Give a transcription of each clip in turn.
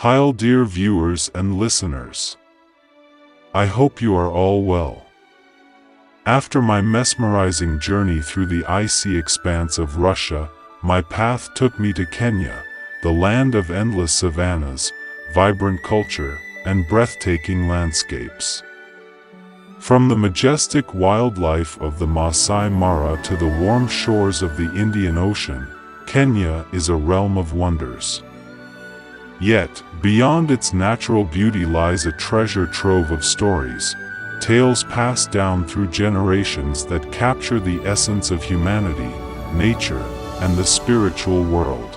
Hi, dear viewers and listeners. I hope you are all well. After my mesmerizing journey through the icy expanse of Russia, my path took me to Kenya, the land of endless savannas, vibrant culture, and breathtaking landscapes. From the majestic wildlife of the Masai Mara to the warm shores of the Indian Ocean, Kenya is a realm of wonders. Yet, beyond its natural beauty lies a treasure trove of stories, tales passed down through generations that capture the essence of humanity, nature, and the spiritual world.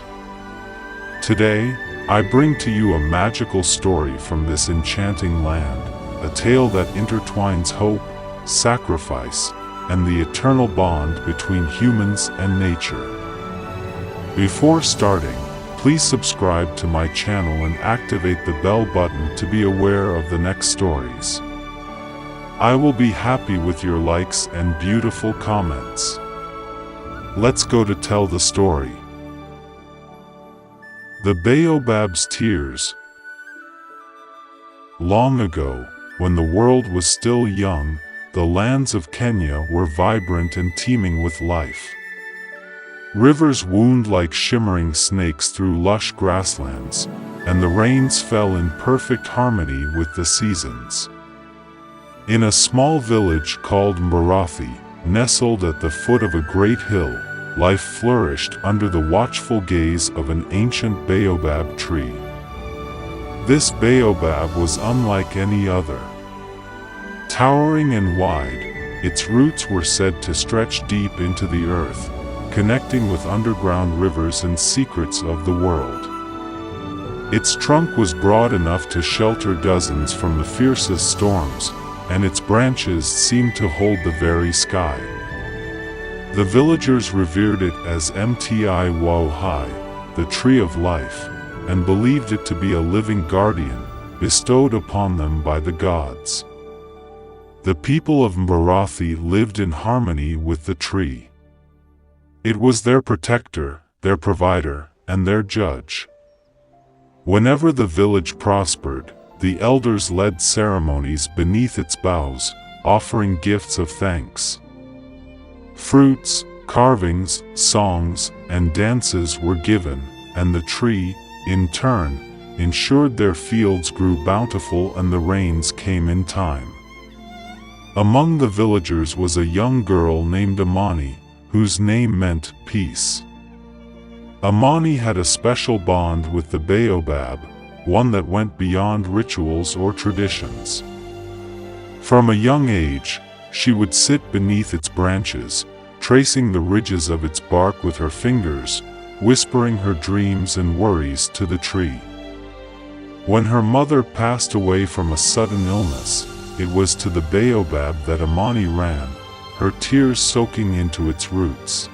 Today, I bring to you a magical story from this enchanting land, a tale that intertwines hope, sacrifice, and the eternal bond between humans and nature. Before starting, please subscribe to my channel and activate the bell button to be aware of the next stories. I will be happy with your likes and beautiful comments. Let's go to tell the story. The Baobab's Tears. Long ago, when the world was still young, the lands of Kenya were vibrant and teeming with life. Rivers wound like shimmering snakes through lush grasslands, and the rains fell in perfect harmony with the seasons. In a small village called Mbarathi, nestled at the foot of a great hill, life flourished under the watchful gaze of an ancient baobab tree. This baobab was unlike any other. Towering and wide, its roots were said to stretch deep into the earth, connecting with underground rivers and secrets of the world. Its trunk was broad enough to shelter dozens from the fiercest storms, and its branches seemed to hold the very sky. The villagers revered it as Mti Wauhai, the tree of life, and believed it to be a living guardian, bestowed upon them by the gods. The people of Mbarathi lived in harmony with the tree. It was their protector, their provider, and their judge. Whenever the village prospered, the elders led ceremonies beneath its boughs, offering gifts of thanks. Fruits, carvings, songs, and dances were given, and the tree, in turn, ensured their fields grew bountiful and the rains came in time. Among the villagers was a young girl named Amani, whose name meant peace. Amani had a special bond with the baobab, one that went beyond rituals or traditions. From a young age, she would sit beneath its branches, tracing the ridges of its bark with her fingers, whispering her dreams and worries to the tree. When her mother passed away from a sudden illness, it was to the baobab that Amani ran, her tears soaking into its roots.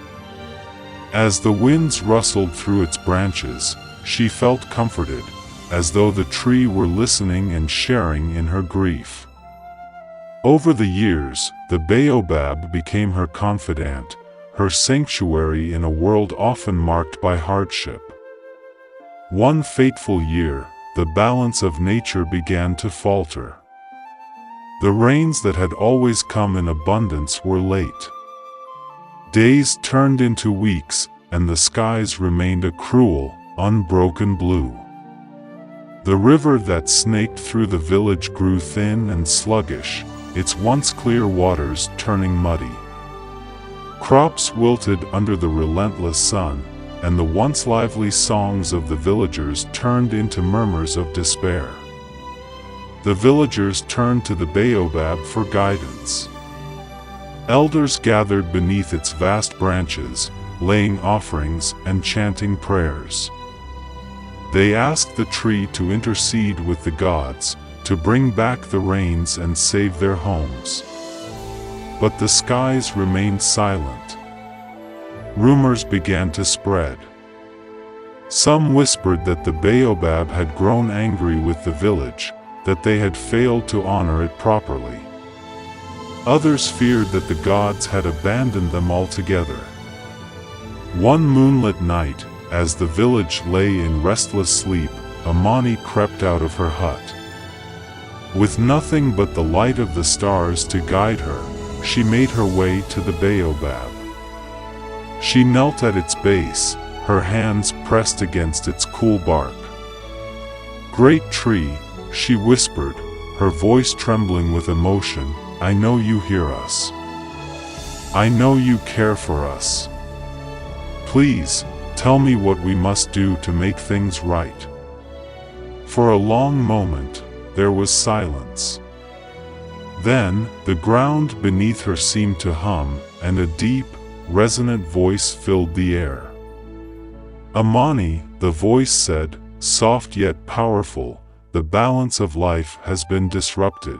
As the winds rustled through its branches, she felt comforted, as though the tree were listening and sharing in her grief. Over the years, the baobab became her confidant, her sanctuary in a world often marked by hardship. One fateful year, the balance of nature began to falter. The rains that had always come in abundance were late. Days turned into weeks, and the skies remained a cruel, unbroken blue. The river that snaked through the village grew thin and sluggish, its once clear waters turning muddy. Crops wilted under the relentless sun, and the once lively songs of the villagers turned into murmurs of despair. The villagers turned to the baobab for guidance. Elders gathered beneath its vast branches, laying offerings and chanting prayers. They asked the tree to intercede with the gods, to bring back the rains and save their homes. But the skies remained silent. Rumors began to spread. Some whispered that the baobab had grown angry with the village, that they had failed to honor it properly. Others feared that the gods had abandoned them altogether. One moonlit night, as the village lay in restless sleep, Amani crept out of her hut. With nothing but the light of the stars to guide her, she made her way to the baobab. She knelt at its base, her hands pressed against its cool bark. "Great tree," she whispered, her voice trembling with emotion, "I know you hear us. I know you care for us. Please, tell me what we must do to make things right." For a long moment, there was silence. Then, the ground beneath her seemed to hum, and a deep, resonant voice filled the air. "Amani," the voice said, soft yet powerful, "the balance of life has been disrupted.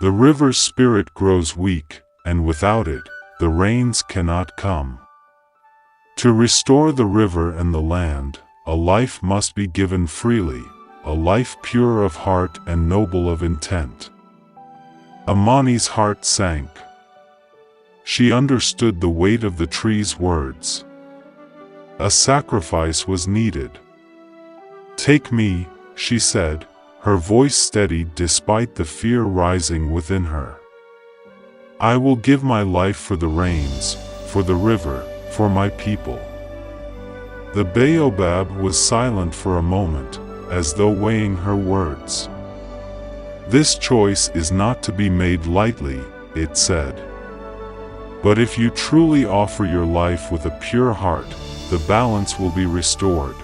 The river's spirit grows weak, and without it, the rains cannot come. To restore the river and the land, a life must be given freely, a life pure of heart and noble of intent." Amani's heart sank. She understood the weight of the tree's words. A sacrifice was needed. "Take me," she said, her voice steady despite the fear rising within her. "I will give my life for the rains, for the river, for my people." The baobab was silent for a moment, as though weighing her words. "This choice is not to be made lightly," it said. "But if you truly offer your life with a pure heart, the balance will be restored."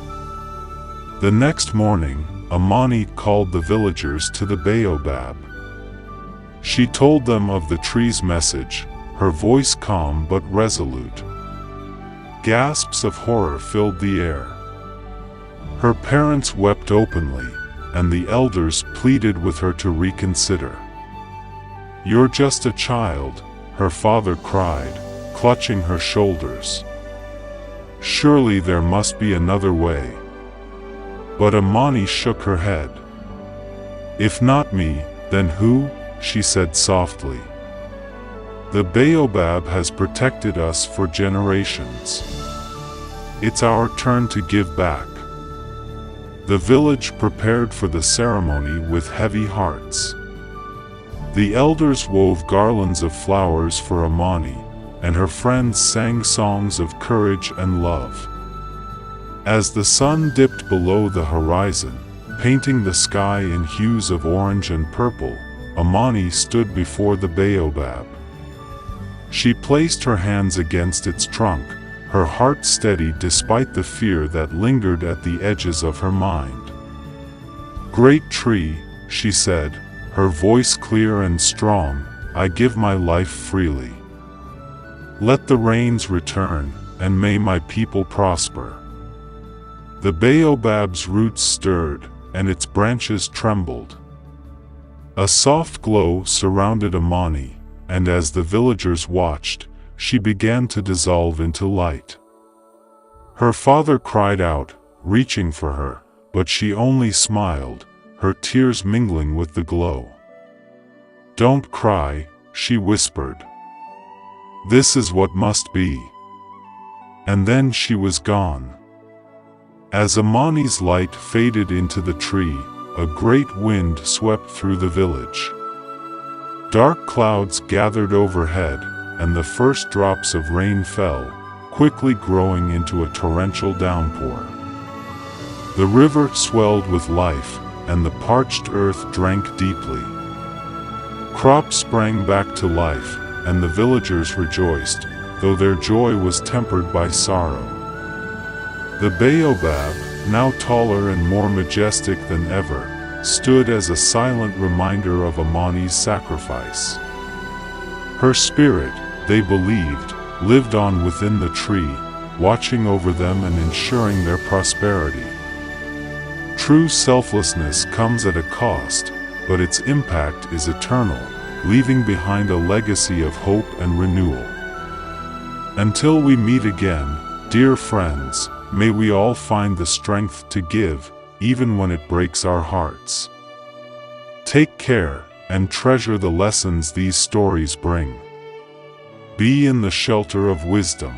The next morning, Amani called the villagers to the baobab. She told them of the tree's message, her voice calm but resolute. Gasps of horror filled the air. Her parents wept openly, and the elders pleaded with her to reconsider. "You're just a child," her father cried, clutching her shoulders. "Surely there must be another way." But Amani shook her head. "If not me, then who?" she said softly. "The baobab has protected us for generations. It's our turn to give back." The village prepared for the ceremony with heavy hearts. The elders wove garlands of flowers for Amani, and her friends sang songs of courage and love. As the sun dipped below the horizon, painting the sky in hues of orange and purple, Amani stood before the baobab. She placed her hands against its trunk, her heart steady despite the fear that lingered at the edges of her mind. "Great tree," she said, her voice clear and strong, "I give my life freely. Let the rains return, and may my people prosper." The baobab's roots stirred, and its branches trembled. A soft glow surrounded Amani, and as the villagers watched, she began to dissolve into light. Her father cried out, reaching for her, but she only smiled, her tears mingling with the glow. "Don't cry," she whispered. "This is what must be." And then she was gone. As Amani's light faded into the tree, a great wind swept through the village. Dark clouds gathered overhead, and the first drops of rain fell, quickly growing into a torrential downpour. The river swelled with life, and the parched earth drank deeply. Crops sprang back to life, and the villagers rejoiced, though their joy was tempered by sorrow. The baobab, now taller and more majestic than ever, stood as a silent reminder of Amani's sacrifice. Her spirit, they believed, lived on within the tree, watching over them and ensuring their prosperity. True selflessness comes at a cost, but its impact is eternal, leaving behind a legacy of hope and renewal. Until we meet again, dear friends, may we all find the strength to give, even when it breaks our hearts. Take care, and treasure the lessons these stories bring. Be in the shelter of wisdom.